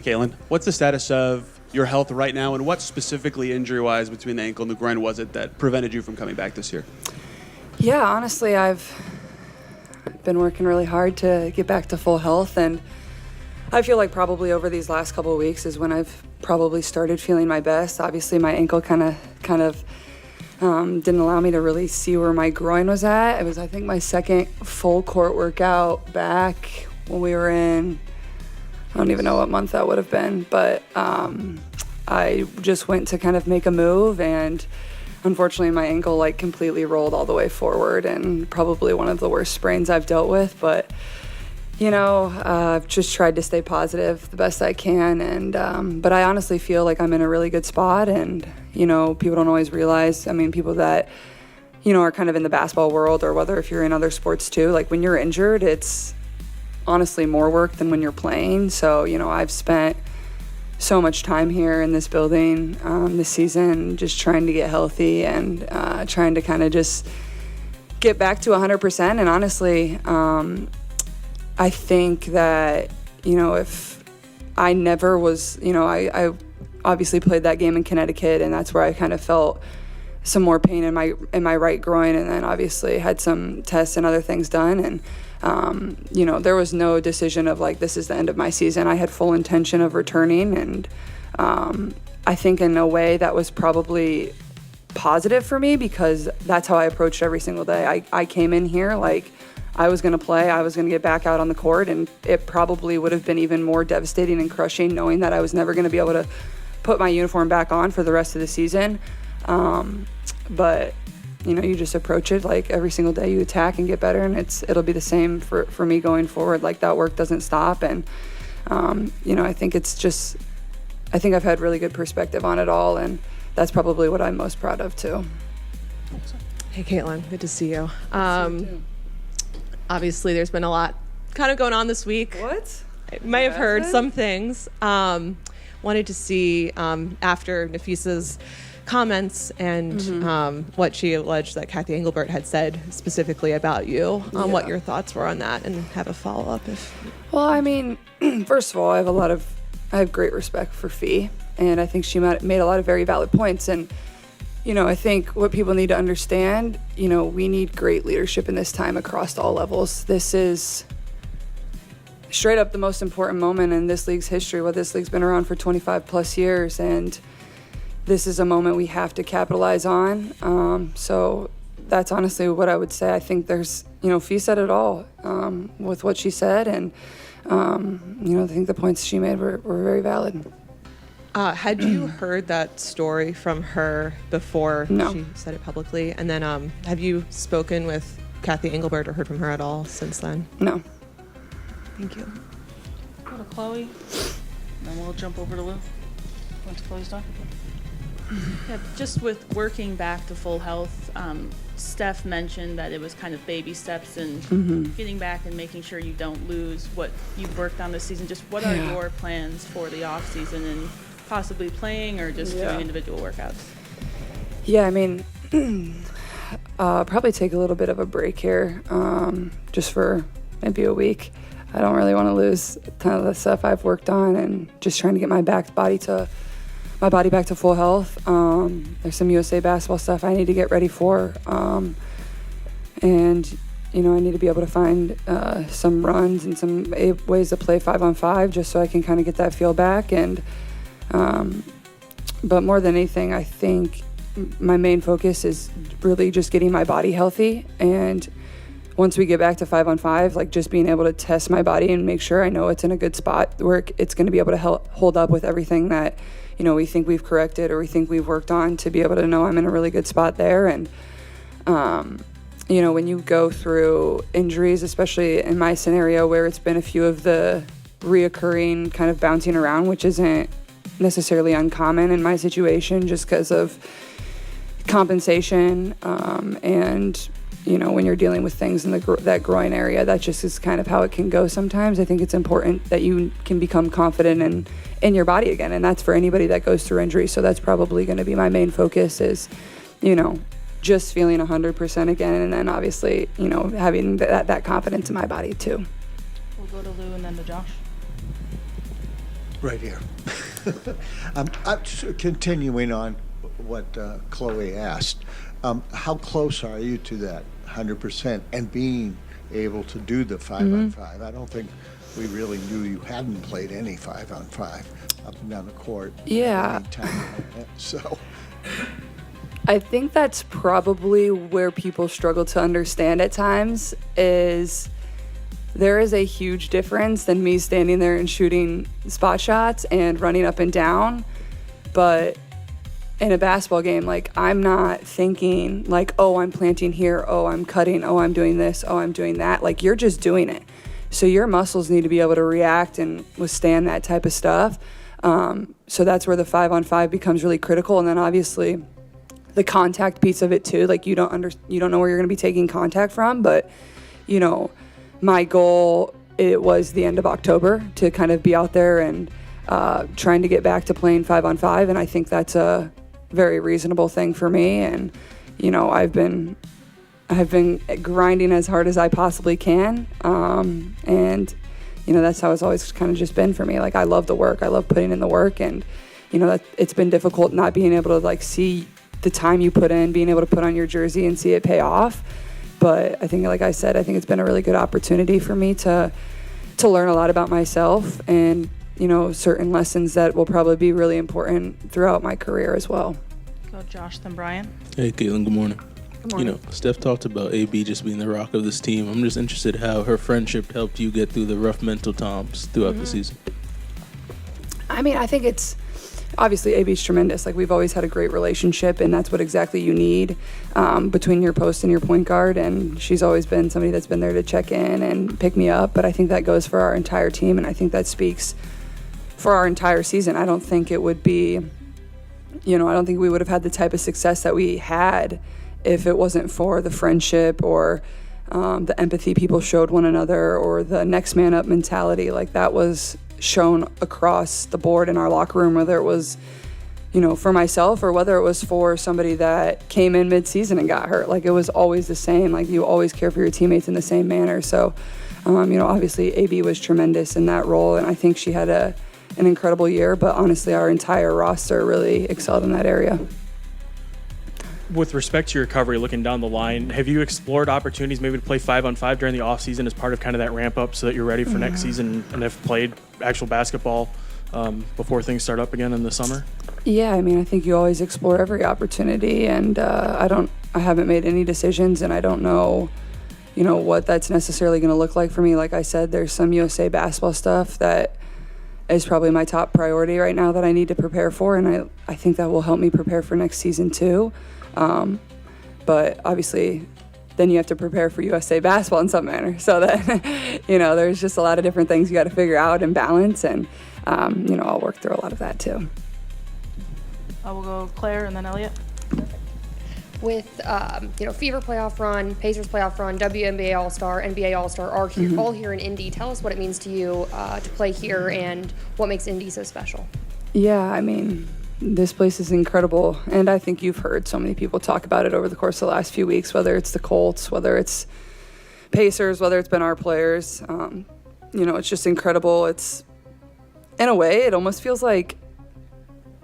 Caitlin, what's the status of your health right now, and what specifically injury-wise between the ankle and the groin was it that prevented you from coming back this year? Yeah, honestly, I've been working really hard to get back to full health, and I feel like probably over these last couple of weeks is when I've probably started feeling my best. Obviously, my ankle kind of didn't allow me to really see where my groin was at. It was, I think, my second full court workout back when we were in, I don't even know what month that would have been, but I just went to kind of make a move, and unfortunately my ankle like completely rolled all the way forward, and probably one of the worst sprains I've dealt with. But you know, I've just tried to stay positive the best I can, and but I honestly feel like I'm in a really good spot. And you know, people don't always realize, I mean, people that, you know, are kind of in the basketball world, or whether if you're in other sports too, like when you're injured, it's honestly more work than when you're playing. So, you know, I've spent so much time here in this building this season just trying to get healthy and trying to kind of just get back to 100%. And honestly, I think that, you know, if I never was, you know, I obviously played that game in Connecticut, and that's where I kind of felt some more pain in my right groin, and then obviously had some tests and other things done. And, you know, there was no decision of like, this is the end of my season. I had full intention of returning, and I think in a way that was probably positive for me, because that's how I approached every single day. I came in here like I was going to play, I was going to get back out on the court, and it probably would have been even more devastating and crushing knowing that I was never going to be able to put my uniform back on for the rest of the season. But you know, you just approach it like every single day you attack and get better, and it'll be the same for me going forward. Like that work doesn't stop. And you know, I think I've had really good perspective on it all, and that's probably what I'm most proud of too. Hey Caitlin, good to see you. Obviously there's been a lot kind of going on this week. What? I may have heard some things. Wanted to see after Nafisa's comments and what she alleged that Kathy Engelbert had said specifically about you, what your thoughts were on that, and have a follow-up. Well, I mean, first of all, I have great respect for Fee, and I think she made a lot of very valid points. And you know, I think what people need to understand, you know, we need great leadership in this time across all levels. This is straight up the most important moment in this league's history. Well, this league's been around for 25 plus years, and this is a moment we have to capitalize on. So that's honestly what I would say. I think there's, you know, Fee said it all with what she said, and you know, I think the points she made were very valid. Had you heard that story from her before she said it publicly? And then have you spoken with Kathy Engelbert or heard from her at all since then? No. Thank you. Go to Chloe, and then we'll jump over to Lou once Chloe's done. Yeah, just with working back to full health, Steph mentioned that it was kind of baby steps and getting back and making sure you don't lose what you've worked on this season. Just what are your plans for the off season, and possibly playing or just doing individual workouts? Yeah, I mean, probably take a little bit of a break here, just for maybe a week. I don't really want to lose a ton of the stuff I've worked on, and just trying to get my body back to full health. There's some USA basketball stuff I need to get ready for, and you know, I need to be able to find some runs and some ways to play 5-on-5 just so I can kind of get that feel back. And but more than anything, I think my main focus is really just getting my body healthy, and once we get back to 5-on-5, like just being able to test my body and make sure I know it's in a good spot where it's going to be able to hold up with everything that, you know, we think we've corrected or we think we've worked on, to be able to know I'm in a really good spot there. And, you know, when you go through injuries, especially in my scenario where it's been a few of the reoccurring kind of bouncing around, which isn't necessarily uncommon in my situation just because of compensation, and you know, when you're dealing with things in that groin area, that just is kind of how it can go sometimes. I think it's important that you can become confident in your body again, and that's for anybody that goes through injury. So that's probably going to be my main focus, is, you know, just feeling 100% again, and then obviously, you know, having that confidence in my body too. We'll go to Lou and then to Josh. Right here. I'm just continuing on what Chloe asked. How close are you to that 100% and being able to do the 5-on-5? I don't think we really knew you hadn't played any 5-on-5 up and down the court. Yeah. Any time like that. So I think that's probably where people struggle to understand at times is there is a huge difference than me standing there and shooting spot shots and running up and down. But in a basketball game, like, I'm not thinking like, oh, I'm planting here, oh, I'm cutting, oh, I'm doing this, oh, I'm doing that. Like, you're just doing it. So your muscles need to be able to react and withstand that type of stuff. So that's where the 5-on-5 becomes really critical. And then obviously the contact piece of it too. Like, you don't know where you're going to be taking contact from, but you know, my goal, it was the end of October to kind of be out there and trying to get back to playing 5-on-5, and I think that's a very reasonable thing for me. And you know, I've been grinding as hard as I possibly can, and you know, that's how it's always kind of just been for me. Like, I love the work, I love putting in the work, and you know, that it's been difficult not being able to like see the time you put in, being able to put on your jersey and see it pay off. But I think, like I said, I think it's been a really good opportunity for me to learn a lot about myself and, you know, certain lessons that will probably be really important throughout my career as well. Go Josh, then Brian. Hey, Caitlin, good morning. Good morning. You know, Steph talked about AB just being the rock of this team. I'm just interested how her friendship helped you get through the rough mental times throughout the season. I mean, I think it's obviously AB's tremendous. Like, we've always had a great relationship, and that's what exactly you need between your post and your point guard. And she's always been somebody that's been there to check in and pick me up. But I think that goes for our entire team, and I think that speaks for our entire season. I don't think it would be, you know, I don't think we would have had the type of success that we had if it wasn't for the friendship or the empathy people showed one another or the next man up mentality. Like, that was shown across the board in our locker room, whether it was, you know, for myself or whether it was for somebody that came in mid-season and got hurt. Like, it was always the same. Like, you always care for your teammates in the same manner. So, you know, obviously AB was tremendous in that role, and I think she had an incredible year, but honestly, our entire roster really excelled in that area. With respect to your recovery, looking down the line, have you explored opportunities maybe to play 5-on-5 during the offseason as part of kind of that ramp up so that you're ready for next season and have played actual basketball before things start up again in the summer? Yeah, I mean, I think you always explore every opportunity, and I haven't made any decisions, and I don't know, you know, what that's necessarily going to look like for me. Like I said, there's some USA basketball stuff that is probably my top priority right now that I need to prepare for, and I think that will help me prepare for next season too. But obviously then you have to prepare for USA basketball in some manner. So that, you know, there's just a lot of different things you got to figure out and balance, and, you know, I'll work through a lot of that too. I will go Claire and then Elliot. With, you know, Fever playoff run, Pacers playoff run, WNBA All-Star, NBA All-Star are here, all here in Indy. Tell us what it means to you to play here and what makes Indy so special. Yeah, I mean, this place is incredible, and I think you've heard so many people talk about it over the course of the last few weeks, whether it's the Colts, whether it's Pacers, whether it's been our players. You know, it's just incredible. It's, in a way, it almost feels like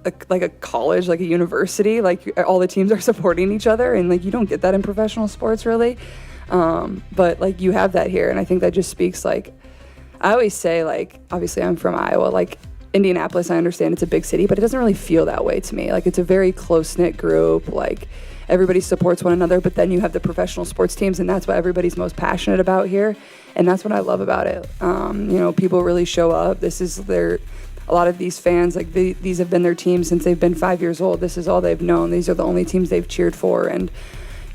a college, like a university. Like, all the teams are supporting each other, and like, you don't get that in professional sports really. But like, you have that here, and I think that just speaks, like, I always say, like, obviously I'm from Iowa, like, Indianapolis, I understand it's a big city, but it doesn't really feel that way to me. Like, it's a very close-knit group. Like, everybody supports one another, but then you have the professional sports teams, and that's what everybody's most passionate about here, and that's what I love about it. You know, people really show up. This is a lot of these fans, like, these have been their teams since they've been 5 years old. This is all they've known. These are the only teams they've cheered for, and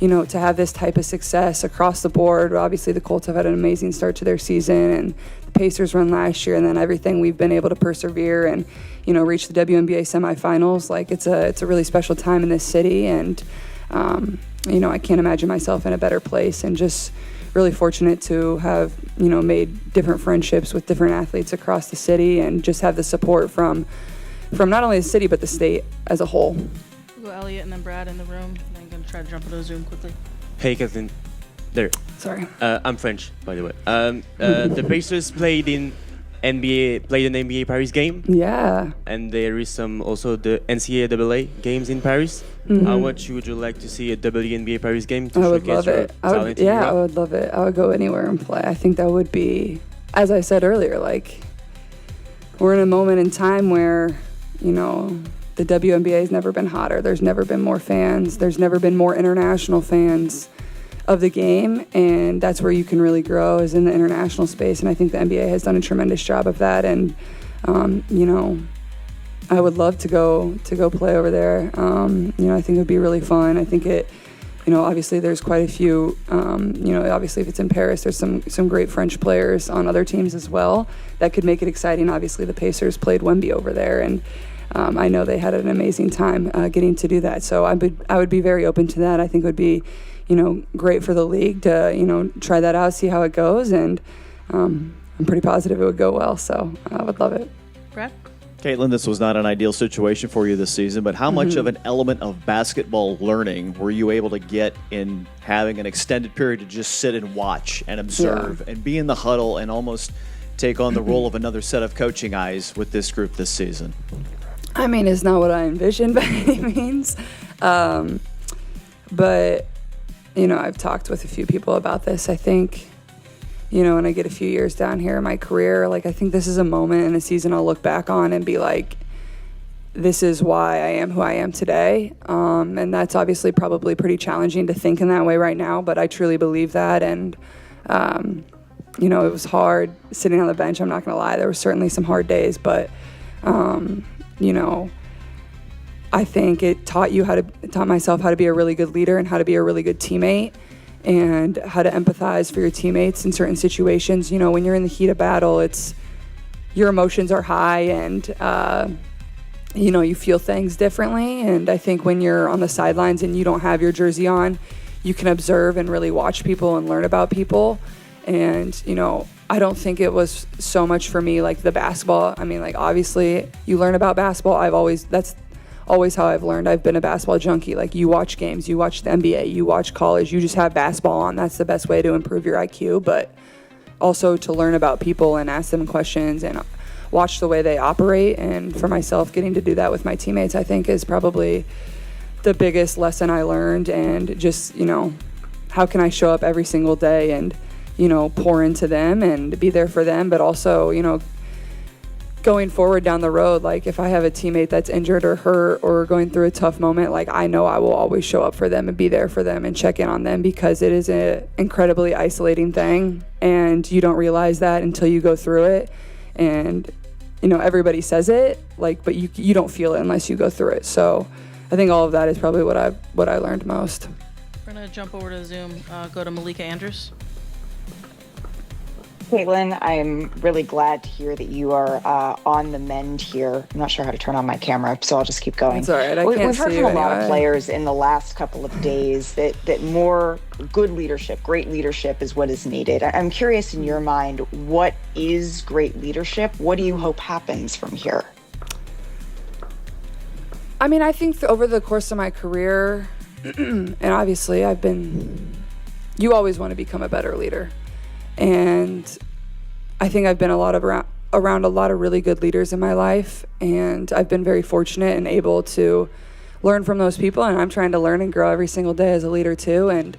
you know, to have this type of success across the board. Obviously, the Colts have had an amazing start to their season, and the Pacers run last year, and then everything we've been able to persevere and, you know, reach the WNBA semifinals. Like, it's a really special time in this city, and you know, I can't imagine myself in a better place, and just really fortunate to have, you know, made different friendships with different athletes across the city, and just have the support from not only the city but the state as a whole. We'll go Elliot and then Brad in the room. And I'm gonna try to jump into Zoom quickly. Hey, Catherine. There. Sorry. I'm French, by the way. The Pacers played in NBA played an NBA Paris game, Yeah. and there is some also the NCAA games in Paris. How much would you like to see a WNBA Paris game to I would showcase love your it. talent in I Europe? would love it. I would go anywhere and play. I think that would be, as I said earlier, like, we're in a moment in time where, you know, the WNBA has never been hotter. There's never been more fans. There's never been more international fans of the game, and that's where you can really grow, is in the international space. And I think the NBA has done a tremendous job of that. And you know, I would love to go play over there. You know, I think it would be really fun. I think it, you know, obviously there's quite a few. You know, obviously if it's in Paris, there's some great French players on other teams as well that could make it exciting. Obviously the Pacers played Wemby over there, and I know they had an amazing time getting to do that. So I would be very open to that. I think it would be, you know, great for the league to, you know, try that out, see how it goes, and I'm pretty positive it would go well. So I would love it. Brad? Caitlin, this was not an ideal situation for you this season, but how much of an element of basketball learning were you able to get in having an extended period to just sit and watch and observe and be in the huddle and almost take on the role of another set of coaching eyes with this group this season? I mean, it's not what I envisioned by any means. But, you know, I've talked with a few people about this. I think, you know, when I get a few years down here in my career, like, I think this is a moment in a season I'll look back on and be like, this is why I am who I am today. And that's obviously probably pretty challenging to think in that way right now, but I truly believe that. And, you know, it was hard sitting on the bench. I'm not going to lie. There were certainly some hard days, but, you know, I think it taught myself how to be a really good leader and how to be a really good teammate and how to empathize for your teammates in certain situations. You know, when you're in the heat of battle, your emotions are high, and, you know, you feel things differently. And I think when you're on the sidelines and you don't have your jersey on, you can observe and really watch people and learn about people. And, you know, I don't think it was so much for me like the basketball. I mean, like, obviously you learn about basketball. That's always how I've learned. I've been a basketball junkie. Like, you watch games, you watch the NBA, you watch college, you just have basketball on. That's the best way to improve your IQ, but also to learn about people and ask them questions and watch the way they operate. And for myself, getting to do that with my teammates, I think, is probably the biggest lesson I learned. And just, you know, how can I show up every single day and, you know, pour into them and be there for them, but also, you know, going forward down the road, like, if I have a teammate that's injured or hurt or going through a tough moment, like, I know I will always show up for them and be there for them and check in on them, because it is an incredibly isolating thing, and you don't realize that until you go through it. And, you know, everybody says it, like, but you don't feel it unless you go through it. So I think all of that is probably what I learned most. We're going to jump over to Zoom, go to Malika Andrews. Caitlin, I'm really glad to hear that you are on the mend here. I'm not sure how to turn on my camera, so I'll just keep going. It's all right. I can't We've heard see from you a lot anyway. of players in the last couple of days that more good leadership, great leadership is what is needed. I'm curious, in your mind, what is great leadership? What do you hope happens from here? I mean, I think over the course of my career, and obviously you always want to become a better leader. And I think I've been around a lot of really good leaders in my life, and I've been very fortunate and able to learn from those people, and I'm trying to learn and grow every single day as a leader too. And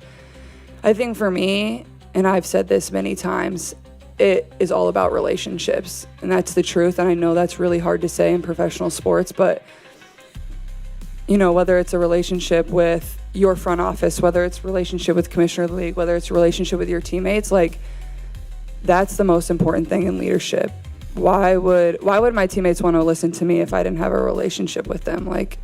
I think for me, and I've said this many times, it is all about relationships, and that's the truth. And I know that's really hard to say in professional sports, but, you know, whether it's a relationship with your front office, whether it's a relationship with commissioner of the league, whether it's a relationship with your teammates, like, that's the most important thing in leadership. Why would my teammates want to listen to me if I didn't have a relationship with them? Like,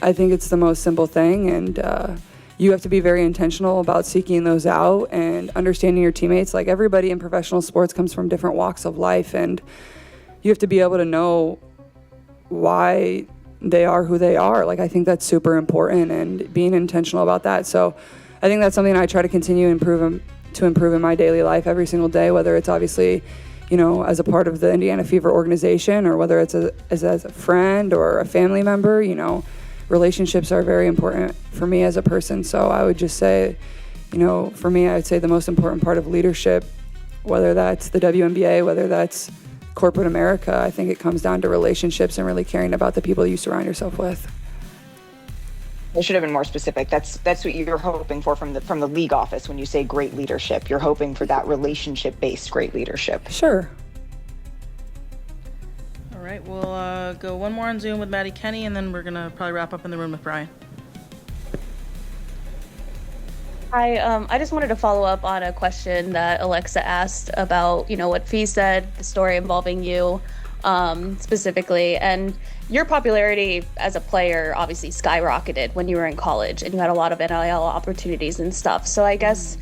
I think it's the most simple thing, and you have to be very intentional about seeking those out and understanding your teammates. Like, everybody in professional sports comes from different walks of life, and you have to be able to know why they are who they are. Like, I think that's super important, and being intentional about that. So I think that's something I try to continue to improve in my daily life every single day, whether it's obviously, you know, as a part of the Indiana Fever organization, or whether it's as a friend or a family member. You know, relationships are very important for me as a person. So I would just say, you know, for me, I would say the most important part of leadership, whether that's the WNBA, whether that's corporate America. I think it comes down to relationships and really caring about the people you surround yourself with. I should have been more specific. That's what you're hoping for from the league office when you say great leadership. You're hoping for that relationship-based great leadership. Sure. All right, we'll go one more on Zoom with Maddie Kenny, and then we're gonna probably wrap up in the room with Brian. Hi, I just wanted to follow up on a question that Alexa asked about, what Fee said, the story involving you specifically, and your popularity as a player obviously skyrocketed when you were in college, and you had a lot of NIL opportunities and stuff. So I guess,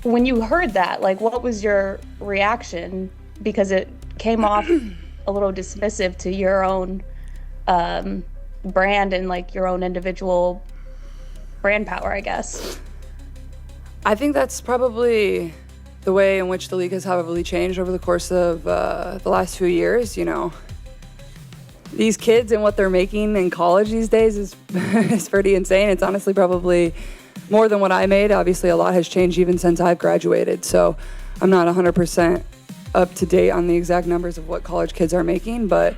when you heard that, what was your reaction? Because it came off a little dismissive to your own brand and your own individual brand power, I guess. I think that's probably the way in which the league has heavily changed over the course of the last few years. These kids and what they're making in college these days is pretty insane. It's honestly probably more than what I made. Obviously, a lot has changed even since I've graduated, so I'm not 100% up to date on the exact numbers of what college kids are making. But,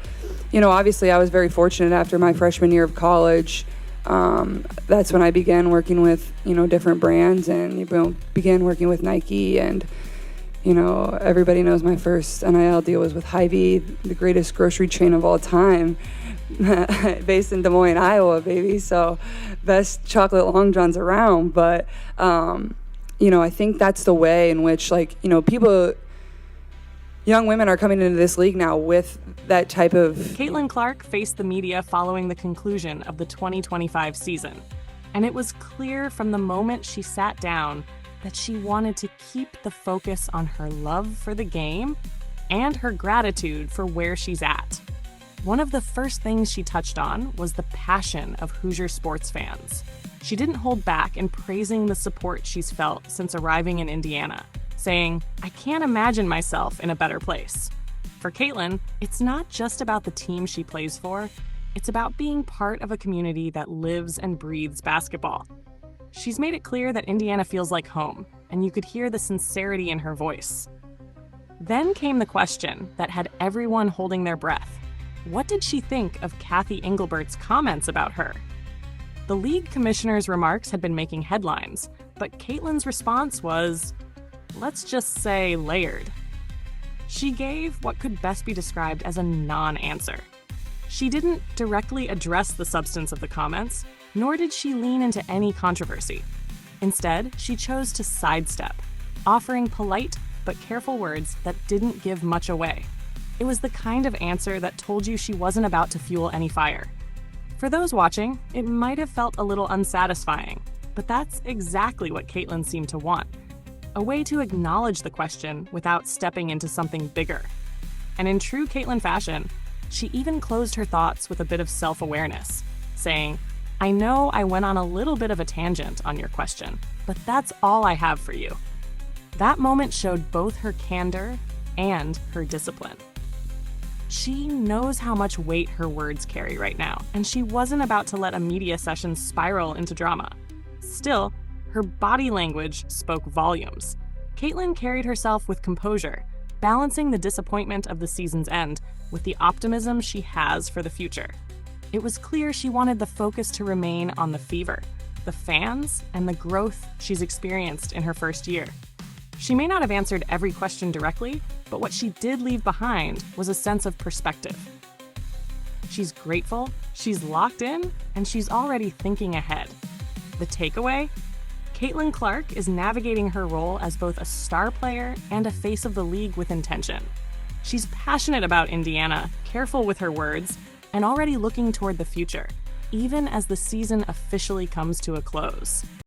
obviously I was very fortunate after my freshman year of college. That's when I began working with, different brands, and began working with Nike, and, everybody knows my first NIL deal was with Hy-Vee, the greatest grocery chain of all time, based in Des Moines, Iowa, baby. So best chocolate long johns around. But, I think that's the way in which, young women are coming into this league now with that type of... Caitlin Clark faced the media following the conclusion of the 2025 season. And it was clear from the moment she sat down that she wanted to keep the focus on her love for the game and her gratitude for where she's at. One of the first things she touched on was the passion of Hoosier sports fans. She didn't hold back in praising the support she's felt since arriving in Indiana, saying, "I can't imagine myself in a better place." For Caitlin, it's not just about the team she plays for, it's about being part of a community that lives and breathes basketball. She's made it clear that Indiana feels like home, and you could hear the sincerity in her voice. Then came the question that had everyone holding their breath. What did she think of Kathy Englebert's comments about her? The league commissioner's remarks had been making headlines, but Caitlin's response was, let's just say, layered. She gave what could best be described as a non-answer. She didn't directly address the substance of the comments, nor did she lean into any controversy. Instead, she chose to sidestep, offering polite but careful words that didn't give much away. It was the kind of answer that told you she wasn't about to fuel any fire. For those watching, it might have felt a little unsatisfying, but that's exactly what Caitlin seemed to want. A way to acknowledge the question without stepping into something bigger. And in true Caitlin fashion, she even closed her thoughts with a bit of self-awareness, saying, "I know I went on a little bit of a tangent on your question, but that's all I have for you." That moment showed both her candor and her discipline. She knows how much weight her words carry right now, and she wasn't about to let a media session spiral into drama. Still, her body language spoke volumes. Caitlin carried herself with composure, balancing the disappointment of the season's end with the optimism she has for the future. It was clear she wanted the focus to remain on the fever, the fans, and the growth she's experienced in her first year. She may not have answered every question directly, but what she did leave behind was a sense of perspective. She's grateful, she's locked in, and she's already thinking ahead. The takeaway? Caitlin Clark is navigating her role as both a star player and a face of the league with intention. She's passionate about Indiana, careful with her words, and already looking toward the future, even as the season officially comes to a close.